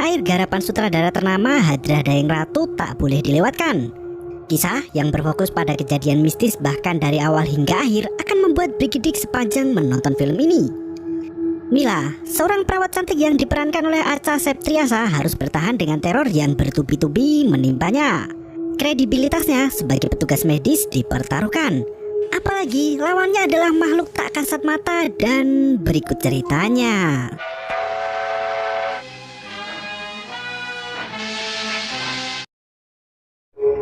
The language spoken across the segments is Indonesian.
Tanah Air garapan sutradara ternama Hadrah Dayeng Ratu tak boleh dilewatkan. Kisah yang berfokus pada kejadian mistis bahkan dari awal hingga akhir akan membuat bergidik sepanjang menonton film ini. Mila, seorang perawat cantik yang diperankan oleh Acha Septriasa, harus bertahan dengan teror yang bertubi-tubi menimpanya. Kredibilitasnya sebagai petugas medis dipertaruhkan. Apalagi lawannya adalah makhluk tak kasat mata, dan berikut ceritanya.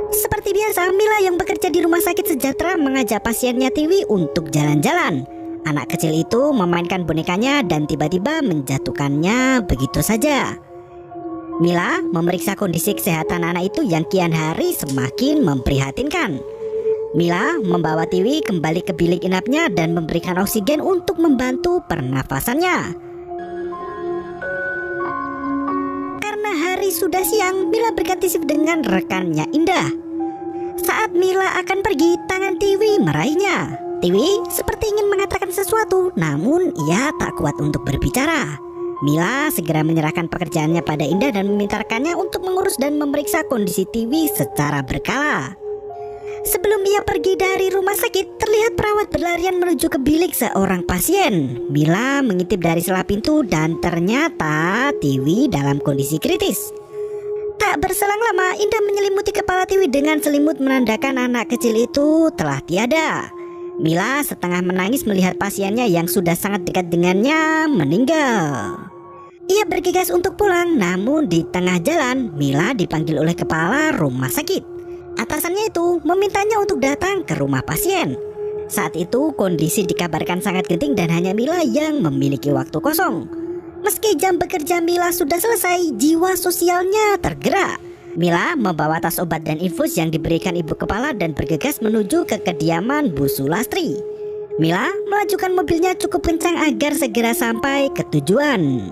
Seperti biasa, Mila yang bekerja di rumah sakit sejahtera mengajak pasiennya Tiwi untuk jalan-jalan. Anak kecil itu memainkan bonekanya dan tiba-tiba menjatuhkannya begitu saja. Mila memeriksa kondisi kesehatan anak itu yang kian hari semakin memprihatinkan. Mila membawa Tiwi kembali ke bilik inapnya dan memberikan oksigen untuk membantu pernafasannya. Karena hari sudah siang, Mila berganti shift dengan rekannya Indah. Saat Mila akan pergi, tangan Tiwi meraihnya. Tiwi seperti ingin mengatakan sesuatu, namun ia tak kuat untuk berbicara. Mila segera menyerahkan pekerjaannya pada Indah dan meminta rekannya untuk mengurus dan memeriksa kondisi Tiwi secara berkala. Sebelum ia pergi dari rumah sakit, terlihat perawat berlarian menuju ke bilik seorang pasien. Mila mengintip dari sela pintu dan ternyata Tiwi dalam kondisi kritis. Tak berselang lama, Indah menyelimuti kepala Tiwi dengan selimut menandakan anak kecil itu telah tiada. Mila setengah menangis melihat pasiennya yang sudah sangat dekat dengannya meninggal. Ia bergegas untuk pulang, namun di tengah jalan Mila dipanggil oleh kepala rumah sakit. Atasannya itu memintanya untuk datang ke rumah pasien. Saat itu kondisi dikabarkan sangat genting dan hanya Mila yang memiliki waktu kosong. Meski jam bekerja Mila sudah selesai, jiwa sosialnya tergerak. Mila membawa tas obat dan infus yang diberikan ibu kepala dan bergegas menuju ke kediaman Bu Sulastri. Mila melajukan mobilnya cukup kencang agar segera sampai ke tujuan.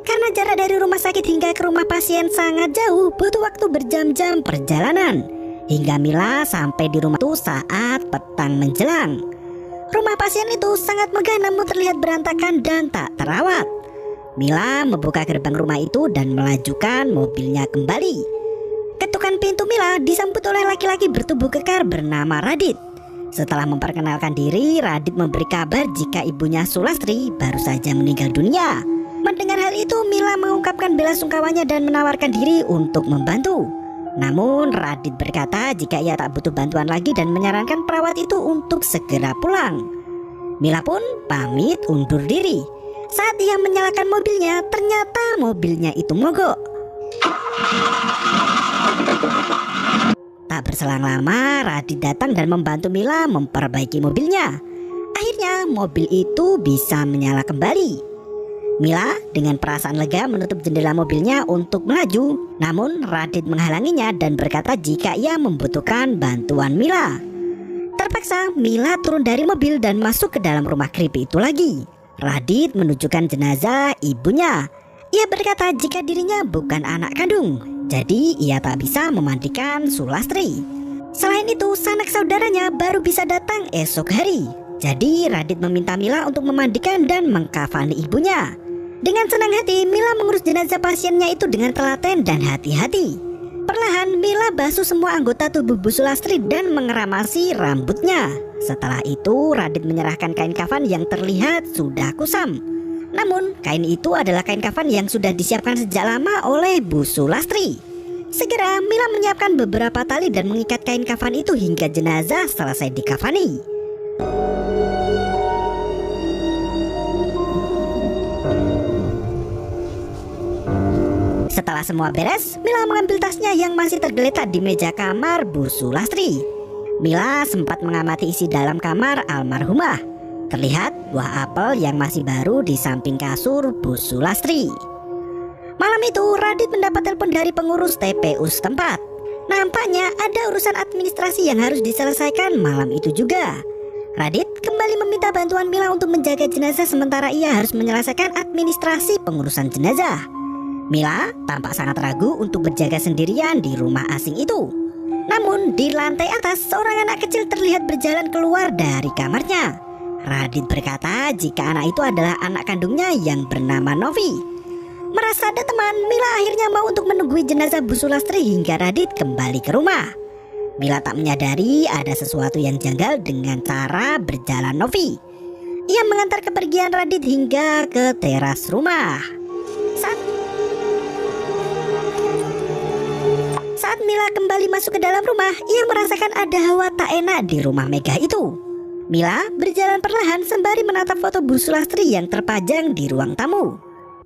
Karena jarak dari rumah sakit hingga ke rumah pasien sangat jauh, butuh waktu berjam-jam perjalanan. Hingga Mila sampai di rumah itu saat petang menjelang. Rumah pasien itu sangat megah namun terlihat berantakan dan tak terawat. Mila membuka gerbang rumah itu dan melajukan mobilnya kembali. Ketukan pintu Mila disambut oleh laki-laki bertubuh kekar bernama Radit. Setelah memperkenalkan diri, Radit memberi kabar jika ibunya Sulastri baru saja meninggal dunia. Mendengar hal itu, Mila mengungkapkan bela sungkawanya dan menawarkan diri untuk membantu. Namun Radit berkata jika ia tak butuh bantuan lagi dan menyarankan perawat itu untuk segera pulang. Mila pun pamit undur diri. Saat ia menyalakan mobilnya, ternyata mobilnya itu mogok. Tak berselang lama, Radit datang dan membantu Mila memperbaiki mobilnya. Akhirnya mobil itu bisa menyala kembali. Mila dengan perasaan lega menutup jendela mobilnya untuk melaju. Namun Radit menghalanginya dan berkata jika ia membutuhkan bantuan Mila. Terpaksa Mila turun dari mobil dan masuk ke dalam rumah creepy itu lagi. Radit menunjukkan jenazah ibunya. Ia berkata jika dirinya bukan anak kandung, jadi ia tak bisa memandikan Sulastri. Selain itu, sanak saudaranya baru bisa datang esok hari. Jadi Radit meminta Mila untuk memandikan dan mengkafani ibunya. Dengan senang hati, Mila mengurus jenazah pasiennya itu dengan telaten dan hati-hati. Perlahan Mila basuh semua anggota tubuh Bu Sulastri dan mengeramasi rambutnya. Setelah itu Radit menyerahkan kain kafan yang terlihat sudah kusam. Namun kain itu adalah kain kafan yang sudah disiapkan sejak lama oleh Bu Sulastri. Segera Mila menyiapkan beberapa tali dan mengikat kain kafan itu hingga jenazah selesai dikafani. Setelah semua beres, Mila mengambil tasnya yang masih tergeletak di meja kamar Bu Sulastri. Mila sempat mengamati isi dalam kamar almarhumah. Terlihat buah apel yang masih baru di samping kasur Bu Sulastri. Malam itu Radit mendapat telepon dari pengurus TPU setempat. Nampaknya ada urusan administrasi yang harus diselesaikan malam itu juga. Radit kembali meminta bantuan Mila untuk menjaga jenazah sementara ia harus menyelesaikan administrasi pengurusan jenazah. Mila tampak sangat ragu untuk berjaga sendirian di rumah asing itu. Namun di lantai atas seorang anak kecil terlihat berjalan keluar dari kamarnya. Radit berkata jika anak itu adalah anak kandungnya yang bernama Novi. Merasa ada teman, Mila akhirnya mau untuk menunggu jenazah Bu Sulastri hingga Radit kembali ke rumah. Mila tak menyadari ada sesuatu yang janggal dengan cara berjalan Novi. Ia mengantar kepergian Radit hingga ke teras rumah. Saat Mila kembali masuk ke dalam rumah, ia merasakan ada hawa tak enak di rumah megah itu. Mila berjalan perlahan sembari menatap foto Bu Sulastri yang terpajang di ruang tamu.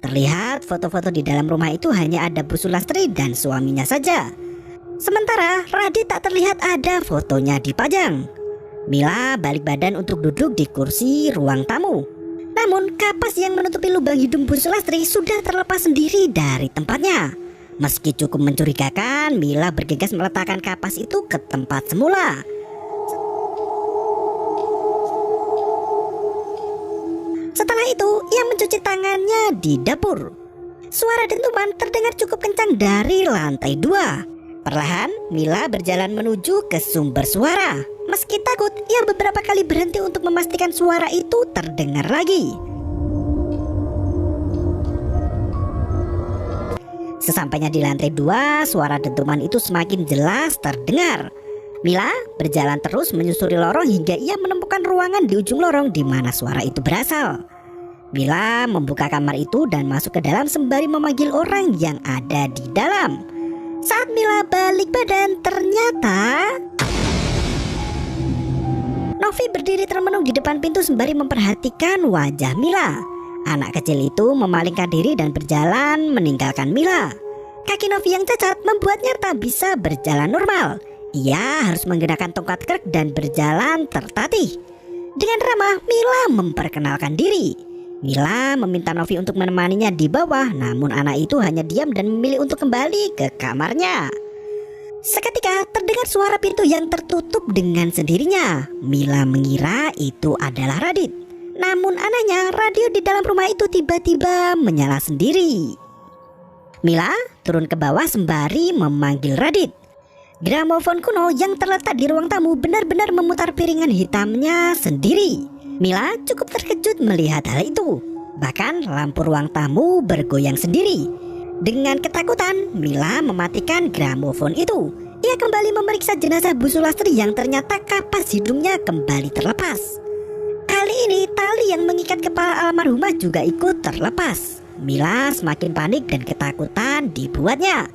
Terlihat foto-foto di dalam rumah itu hanya ada Bu Sulastri dan suaminya saja. Sementara Radit tak terlihat ada fotonya dipajang. Mila balik badan untuk duduk di kursi ruang tamu. Namun kapas yang menutupi lubang hidung Bu Sulastri sudah terlepas sendiri dari tempatnya. Meski cukup mencurigakan, Mila bergegas meletakkan kapas itu ke tempat semula. Setelah itu, ia mencuci tangannya di dapur. Suara dentuman terdengar cukup kencang dari lantai 2. Perlahan, Mila berjalan menuju ke sumber suara. Meski takut, ia beberapa kali berhenti untuk memastikan suara itu terdengar lagi. Sesampainya di lantai 2, suara dentuman itu semakin jelas terdengar. Mila berjalan terus menyusuri lorong hingga ia menemukan ruangan di ujung lorong di mana suara itu berasal. Mila membuka kamar itu dan masuk ke dalam sembari memanggil orang yang ada di dalam. Saat Mila balik badan, ternyata Novi berdiri termenung di depan pintu sembari memperhatikan wajah Mila. Anak kecil itu memalingkan diri dan berjalan meninggalkan Mila. Kaki Novi yang cacat membuatnya tak bisa berjalan normal. Ia harus menggunakan tongkat krek dan berjalan tertatih. Dengan ramah, Mila memperkenalkan diri. Mila meminta Novi untuk menemaninya di bawah, namun anak itu hanya diam dan memilih untuk kembali ke kamarnya. Seketika terdengar suara pintu yang tertutup dengan sendirinya. Mila mengira itu adalah Radit. Namun anehnya, radio di dalam rumah itu tiba-tiba menyala sendiri. Mila turun ke bawah sembari memanggil Radit. Gramofon kuno yang terletak di ruang tamu benar-benar memutar piringan hitamnya sendiri. Mila cukup terkejut melihat hal itu. Bahkan lampu ruang tamu bergoyang sendiri. Dengan ketakutan, Mila mematikan gramofon itu. Ia kembali memeriksa jenazah Bu Sulastri yang ternyata kapas hidungnya kembali terlepas. Kali ini tali yang mengikat kepala almarhumah juga ikut terlepas. Mila semakin panik dan ketakutan dibuatnya.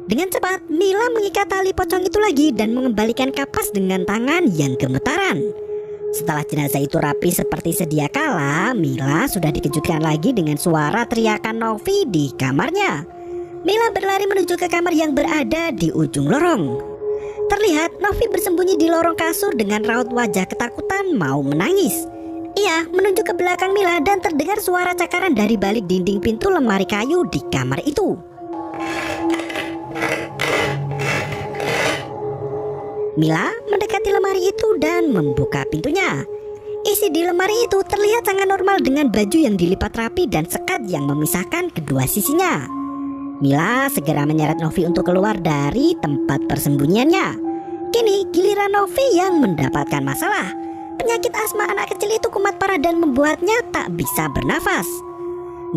Dengan cepat Mila mengikat tali pocong itu lagi dan mengembalikan kapas dengan tangan yang gemetaran. Setelah jenazah itu rapi seperti sedia kala, Mila sudah dikejutkan lagi dengan suara teriakan Novi di kamarnya. Mila berlari menuju ke kamar yang berada di ujung lorong. Terlihat Novi bersembunyi di lorong kasur dengan raut wajah ketakutan mau menangis. Ia menunjuk ke belakang Mila dan terdengar suara cakaran dari balik dinding pintu lemari kayu di kamar itu. Mila mendekati lemari itu dan membuka pintunya. Isi di lemari itu terlihat sangat normal dengan baju yang dilipat rapi dan sekat yang memisahkan kedua sisinya. Mila segera menyeret Novi untuk keluar dari tempat persembunyiannya. Kini giliran Novi yang mendapatkan masalah. Penyakit asma anak kecil itu kumat parah dan membuatnya tak bisa bernafas.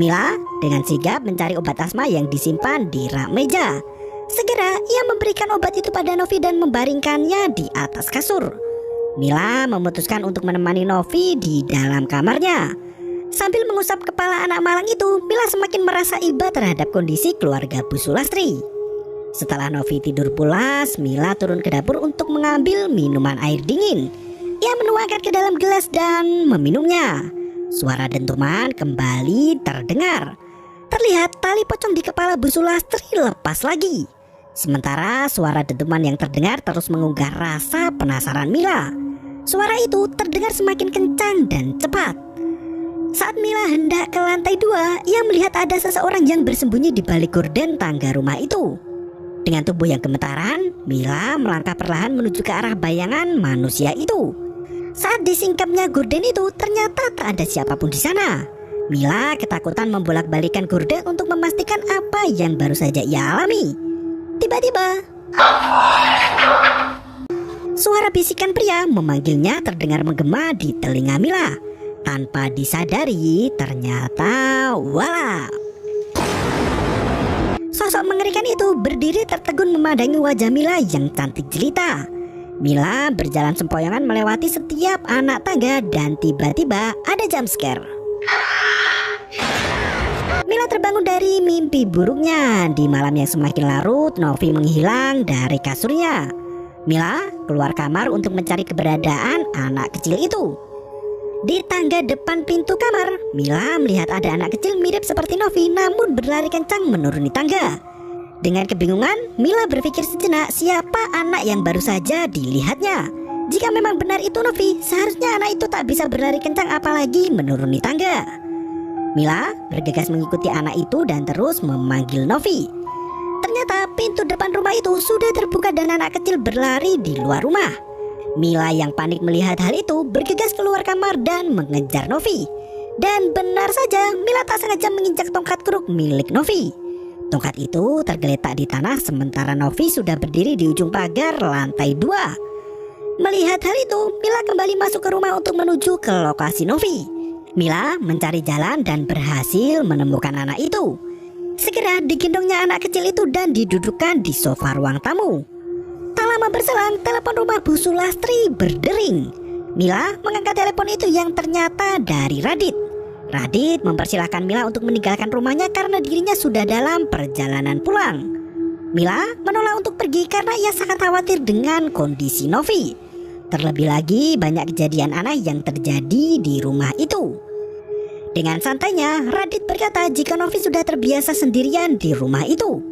Mila dengan sigap mencari obat asma yang disimpan di rak meja. Segera ia memberikan obat itu pada Novi dan membaringkannya di atas kasur. Mila memutuskan untuk menemani Novi di dalam kamarnya. Sambil mengusap kepala anak malang itu, Mila semakin merasa iba terhadap kondisi keluarga Bu Sulastri. Setelah Novi tidur pulas, Mila turun ke dapur untuk mengambil minuman air dingin. Ia menuangkan ke dalam gelas dan meminumnya. Suara dentuman kembali terdengar. Terlihat tali pocong di kepala Bu Sulastri lepas lagi. Sementara suara dentuman yang terdengar terus menggugah rasa penasaran Mila. Suara itu terdengar semakin kencang dan cepat. Saat Mila hendak ke lantai 2, ia melihat ada seseorang yang bersembunyi di balik gorden tangga rumah itu. Dengan tubuh yang gemetaran, Mila melangkah perlahan menuju ke arah bayangan manusia itu. Saat disingkapnya gorden itu, ternyata tak ada siapapun di sana. Mila ketakutan membolak-balikan gorden untuk memastikan apa yang baru saja ia alami. Tiba-tiba Suara bisikan pria memanggilnya terdengar menggema di telinga Mila. Tanpa disadari, ternyata wala. Sosok mengerikan itu berdiri tertegun memandangi wajah Mila yang cantik jelita. Mila berjalan sempoyongan melewati setiap anak tangga dan tiba-tiba ada jump scare. Mila terbangun dari mimpi buruknya. Di malam yang semakin larut, Novi menghilang dari kasurnya. Mila keluar kamar untuk mencari keberadaan anak kecil itu. Di tangga depan pintu kamar, Mila melihat ada anak kecil mirip seperti Novi namun berlari kencang menuruni tangga. Dengan kebingungan, Mila berpikir sejenak siapa anak yang baru saja dilihatnya. Jika memang benar itu Novi, seharusnya anak itu tak bisa berlari kencang apalagi menuruni tangga. Mila bergegas mengikuti anak itu dan terus memanggil Novi. Ternyata pintu depan rumah itu sudah terbuka dan anak kecil berlari di luar rumah. Mila yang panik melihat hal itu bergegas keluar kamar dan mengejar Novi. Dan benar saja, Mila tak sengaja menginjak tongkat keruk milik Novi. Tongkat itu tergeletak di tanah sementara Novi sudah berdiri di ujung pagar lantai 2. Melihat hal itu, Mila kembali masuk ke rumah untuk menuju ke lokasi Novi. Mila mencari jalan dan berhasil menemukan anak itu. Segera digendongnya anak kecil itu dan didudukkan di sofa ruang tamu. Tak lama berselang, telepon rumah Bu Sulastri berdering. Mila mengangkat telepon itu yang ternyata dari Radit. Radit mempersilahkan Mila untuk meninggalkan rumahnya karena dirinya sudah dalam perjalanan pulang. Mila menolak untuk pergi karena ia sangat khawatir dengan kondisi Novi. Terlebih lagi banyak kejadian aneh yang terjadi di rumah itu. Dengan santainya, Radit berkata jika Novi sudah terbiasa sendirian di rumah itu.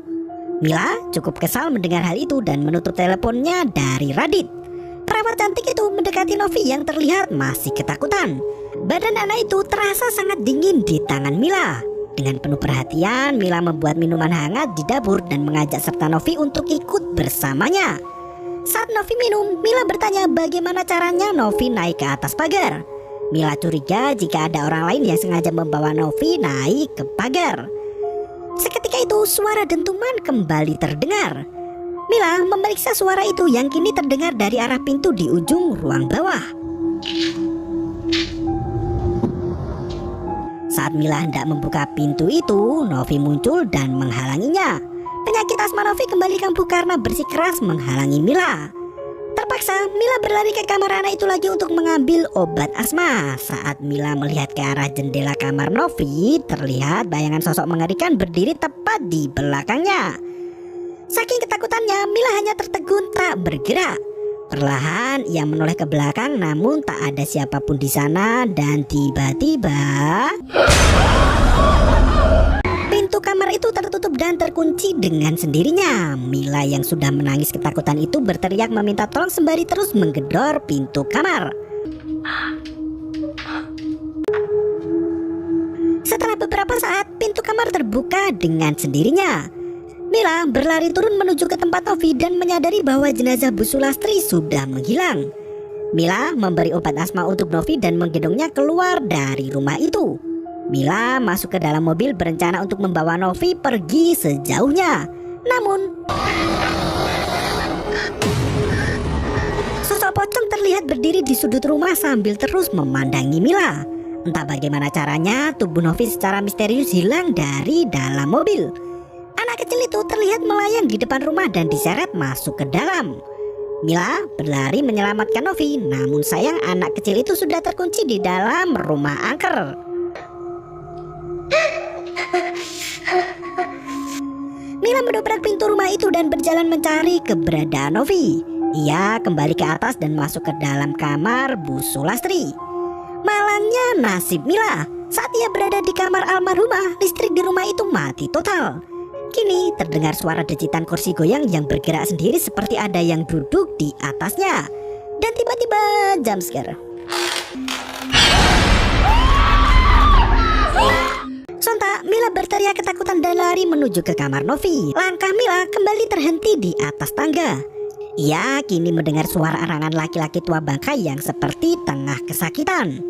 Mila cukup kesal mendengar hal itu dan menutup teleponnya dari Radit. Perawat cantik itu mendekati Novi yang terlihat masih ketakutan. Badan anak itu terasa sangat dingin di tangan Mila. Dengan penuh perhatian, Mila membuat minuman hangat di dapur dan mengajak serta Novi untuk ikut bersamanya. Saat Novi minum, Mila bertanya bagaimana caranya Novi naik ke atas pagar. Mila curiga jika ada orang lain yang sengaja membawa Novi naik ke pagar. Seketika itu suara dentuman kembali terdengar. Mila memeriksa suara itu yang kini terdengar dari arah pintu di ujung ruang bawah. Saat Mila hendak membuka pintu itu, Novi muncul dan menghalanginya. Penyakit asma Novi kembali kambuh karena bersikeras menghalangi Mila. Terpaksa Mila berlari ke kamar anak itu lagi untuk mengambil obat asma. Saat Mila melihat ke arah jendela kamar Novi, terlihat bayangan sosok mengerikan berdiri tepat di belakangnya. Saking ketakutannya, Mila hanya tertegun tak bergerak. Perlahan ia menoleh ke belakang namun tak ada siapapun di sana dan tiba-tiba pintu kamar itu tertutup dan terkunci dengan sendirinya. Mila yang sudah menangis ketakutan itu berteriak meminta tolong sembari terus menggedor pintu kamar. Setelah beberapa saat, pintu kamar terbuka dengan sendirinya. Mila berlari turun menuju ke tempat Novi dan menyadari bahwa jenazah Bu Sulastri sudah menghilang. Mila memberi obat asma untuk Novi dan menggendongnya keluar dari rumah itu. Mila masuk ke dalam mobil berencana untuk membawa Novi pergi sejauhnya. Namun sosok pocong terlihat berdiri di sudut rumah sambil terus memandangi Mila. Entah bagaimana caranya, tubuh Novi secara misterius hilang dari dalam mobil. Anak kecil itu terlihat melayang di depan rumah dan diseret masuk ke dalam. Mila berlari menyelamatkan Novi, namun sayang anak kecil itu sudah terkunci di dalam rumah angker. Mila mendobrak pintu rumah itu dan berjalan mencari keberadaan Novi. Ia kembali ke atas dan masuk ke dalam kamar Bu Sulastri. Malangnya nasib Mila, saat ia berada di kamar almarhumah, listrik di rumah itu mati total. Kini terdengar suara dejitan kursi goyang yang bergerak sendiri seperti ada yang duduk di atasnya. Dan tiba-tiba jump scare. Sontak Mila berteriak ketakutan dan lari menuju ke kamar Novi. Langkah Mila kembali terhenti di atas tangga. Ia kini mendengar suara arangan laki-laki tua bangkai yang seperti tengah kesakitan.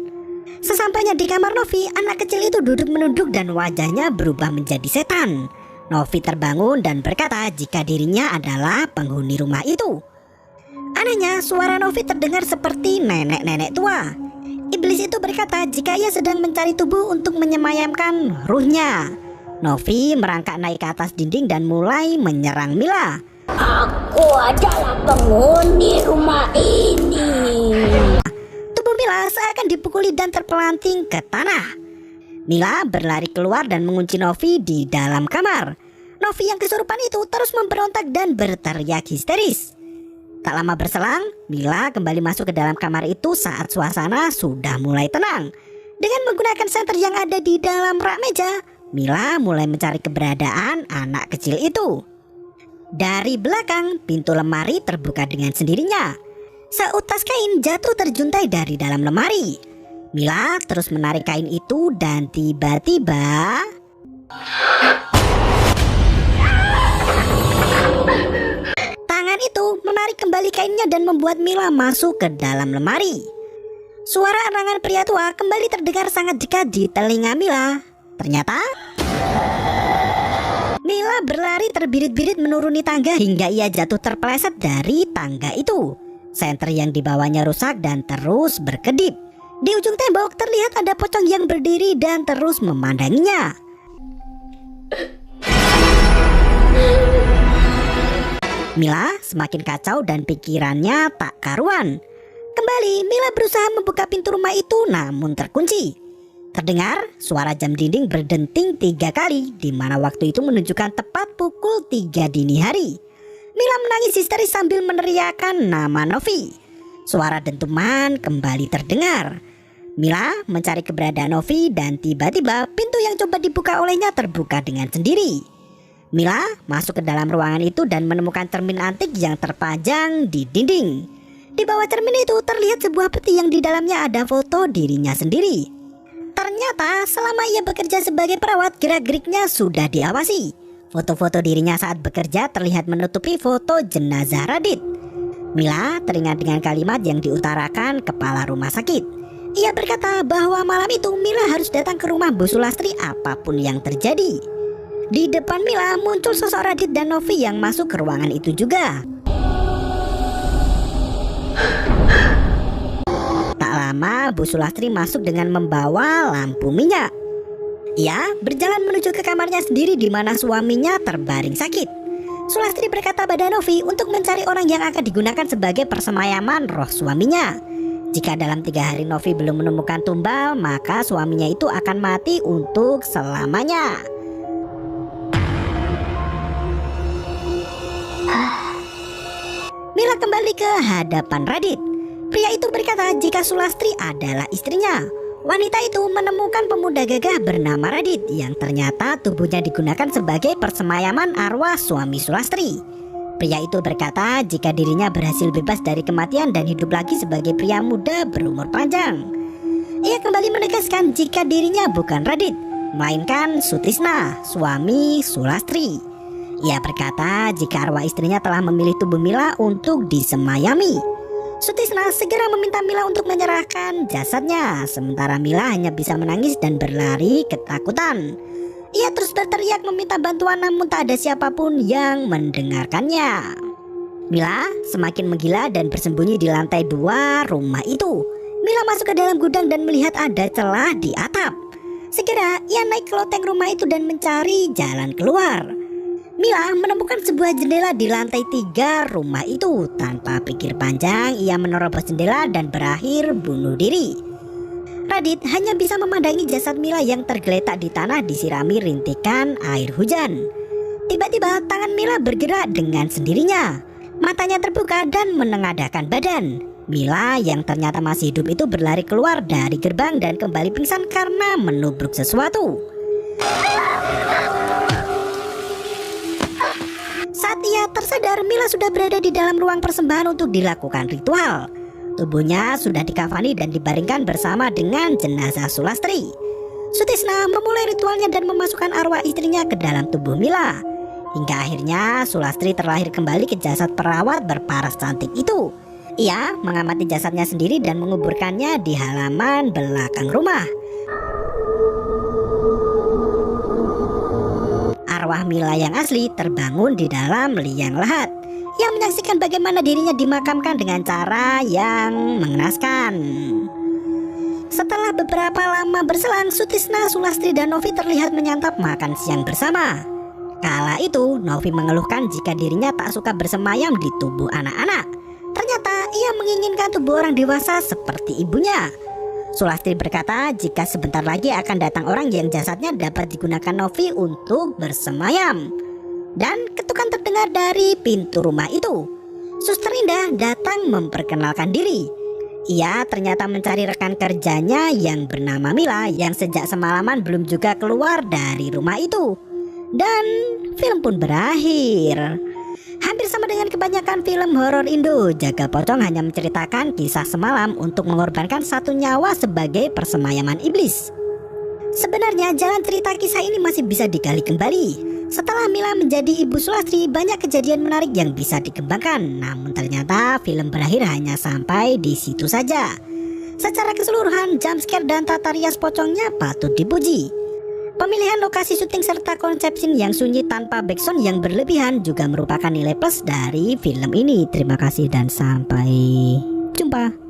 Sesampainya di kamar Novi, anak kecil itu duduk menunduk dan wajahnya berubah menjadi setan. Novi terbangun dan berkata jika dirinya adalah penghuni rumah itu. Anehnya Akhirnya suara Novi terdengar seperti nenek-nenek tua. Iblis itu berkata jika ia sedang mencari tubuh untuk menyemayamkan ruhnya. Novi merangkak naik ke atas dinding dan mulai menyerang Mila. Aku adalah penghuni rumah ini. Tubuh Mila seakan dipukuli dan terpelanting ke tanah. Mila berlari keluar dan mengunci Novi di dalam kamar. Novi yang kesurupan itu terus memberontak dan berteriak histeris. Tak lama berselang, Mila kembali masuk ke dalam kamar itu saat suasana sudah mulai tenang. Dengan menggunakan senter yang ada di dalam rak meja, Mila mulai mencari keberadaan anak kecil itu. Dari belakang, pintu lemari terbuka dengan sendirinya. Seutas kain jatuh terjuntai dari dalam lemari. Mila terus menarik kain itu dan tiba-tiba tangan itu menarik kembali kainnya dan membuat Mila masuk ke dalam lemari. Suara arangan pria tua kembali terdengar sangat dekat di telinga Mila. Ternyata Mila berlari terbirit-birit menuruni tangga hingga ia jatuh terpeleset dari tangga itu. Senter yang dibawanya rusak dan terus berkedip. Di ujung tembok terlihat ada pocong yang berdiri dan terus memandanginya. Mila semakin kacau dan pikirannya tak karuan. Kembali Mila berusaha membuka pintu rumah itu namun terkunci. Terdengar suara jam dinding berdenting 3 kali, di mana waktu itu menunjukkan tepat pukul 3 dini hari. Mila menangis histeris sambil meneriakkan nama Novi. Suara dentuman kembali terdengar. Mila mencari keberadaan Novi dan tiba-tiba pintu yang coba dibuka olehnya terbuka dengan sendiri. Mila masuk ke dalam ruangan itu dan menemukan cermin antik yang terpajang di dinding. Di bawah cermin itu terlihat sebuah peti yang di dalamnya ada foto dirinya sendiri. Ternyata selama ia bekerja sebagai perawat, gerak-geriknya sudah diawasi. Foto-foto dirinya saat bekerja terlihat menutupi foto jenazah Radit. Mila teringat dengan kalimat yang diutarakan kepala rumah sakit. Ia berkata bahwa malam itu Mila harus datang ke rumah Bu Sulastri apapun yang terjadi. Di depan Mila muncul sosok Radit dan Novi yang masuk ke ruangan itu juga. Tak lama Bu Sulastri masuk dengan membawa lampu minyak. Ia berjalan menuju ke kamarnya sendiri di mana suaminya terbaring sakit. Sulastri berkata pada Novi untuk mencari orang yang akan digunakan sebagai persemayaman roh suaminya. Jika dalam 3 hari Novi belum menemukan tumbal, maka suaminya itu akan mati untuk selamanya. Mila kembali ke hadapan Radit. Pria itu berkata jika Sulastri adalah istrinya. Wanita itu menemukan pemuda gagah bernama Radit yang ternyata tubuhnya digunakan sebagai persemayaman arwah suami Sulastri. Pria itu berkata jika dirinya berhasil bebas dari kematian dan hidup lagi sebagai pria muda berumur panjang. Ia kembali menegaskan jika dirinya bukan Radit, melainkan Sutisna, suami Sulastri. Ia berkata jika arwah istrinya telah memilih tubuh Mila untuk disemayami. Sutisna segera meminta Mila untuk menyerahkan jasadnya, sementara Mila hanya bisa menangis dan berlari ketakutan. Ia terus berteriak meminta bantuan namun tak ada siapapun yang mendengarkannya. Mila semakin menggila dan bersembunyi di lantai 2 rumah itu. Mila masuk ke dalam gudang dan melihat ada celah di atap. Segera ia naik ke loteng rumah itu dan mencari jalan keluar. Mila menemukan sebuah jendela di lantai 3 rumah itu. Tanpa pikir panjang, ia menerobos jendela dan berakhir bunuh diri. Radit hanya bisa memandangi jasad Mila yang tergeletak di tanah disirami rintikan air hujan. Tiba-tiba tangan Mila bergerak dengan sendirinya. Matanya terbuka dan menengadahkan badan. Mila yang ternyata masih hidup itu berlari keluar dari gerbang dan kembali pingsan karena menubruk sesuatu. Saat ia tersadar, Mila sudah berada di dalam ruang persembahan untuk dilakukan ritual. Tubuhnya sudah dikafani dan dibaringkan bersama dengan jenazah Sulastri. Sutisna memulai ritualnya dan memasukkan arwah istrinya ke dalam tubuh Mila. Hingga akhirnya Sulastri terlahir kembali ke jasad perawat berparas cantik itu. Ia mengamati jasadnya sendiri dan menguburkannya di halaman belakang rumah. Arwah Mila yang asli terbangun di dalam liang lahat. Ia menyaksikan bagaimana dirinya dimakamkan dengan cara yang mengenaskan. Setelah beberapa lama berselang, Sutisna, Sulastri, dan Novi terlihat menyantap makan siang bersama. Kala itu, Novi mengeluhkan jika dirinya tak suka bersemayam di tubuh anak-anak. Ternyata ia menginginkan tubuh orang dewasa seperti ibunya. Sulastri berkata jika sebentar lagi akan datang orang yang jasadnya dapat digunakan Novi untuk bersemayam. Dan ketukan terdengar dari pintu rumah itu. Suster Indah datang memperkenalkan diri. Ia ternyata mencari rekan kerjanya yang bernama Mila yang sejak semalaman belum juga keluar dari rumah itu. Dan film pun berakhir. Hampir sama dengan kebanyakan film horor Indo, Jagal Pocong hanya menceritakan kisah semalam untuk mengorbankan satu nyawa sebagai persemayaman iblis. Sebenarnya jalan cerita kisah ini masih bisa digali kembali. Setelah Mila menjadi ibu Sulastri, banyak kejadian menarik yang bisa dikembangkan. Namun ternyata film berakhir hanya sampai di situ saja. Secara keseluruhan, jumpscare dan tata rias pocongnya patut dipuji. Pemilihan lokasi syuting serta konsep scene yang sunyi tanpa backsound yang berlebihan juga merupakan nilai plus dari film ini. Terima kasih dan sampai jumpa.